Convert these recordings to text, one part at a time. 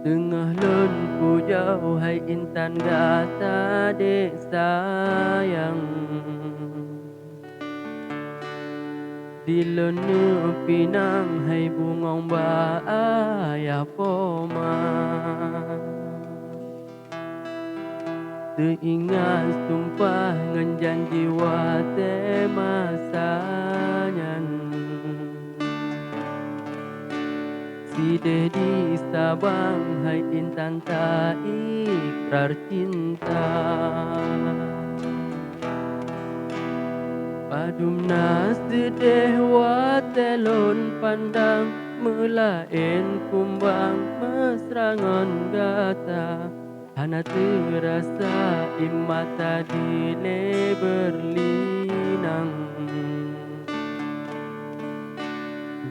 Tengah lun pujau hai intan gata dek sayang. Di lenu pinang hai bungong ba ayah poma. Teringat sumpah ngan janji wate masanyan. Si Dedi Sabang hai intan tak ikrar cinta. Padumna sedih watelon pandang melain kumbang mesrangon gata. Hana terasa imata dile berlinang.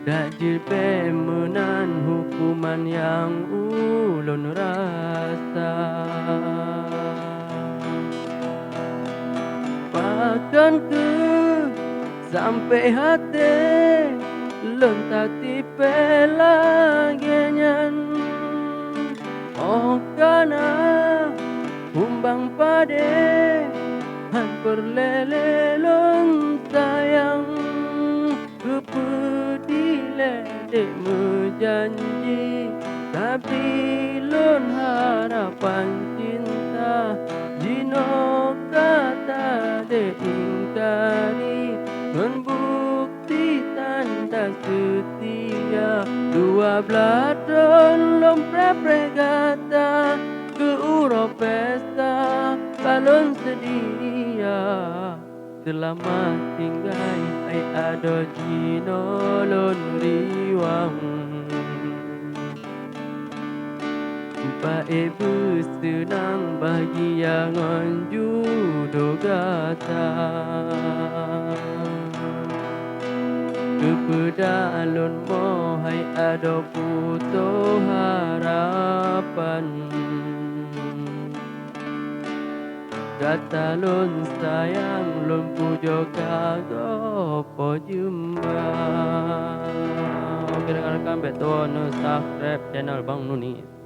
Dak jirpe menan hukuman yang ulun rasa. Bahkan ke sampai hati lentati pelagenyan. Oh kana humbang pade han perlelelon sayang. Kepedile dek menjanji tapi lon harapan cinta. Jino kata dek ingkari ngan bukti tanda setia. Dua belah ton lomprepre gata ke uro pesta balon sedia. Selamat tinggal ai ado jino lon riwang. Bae bersenang bahagia ngon judo gata. Kepada lon mo hai ado puto harapan. Kata lon sayang lon pujo kagopo jumpa. Oke rekan-rekan betul subscribe channel Bang Nuni.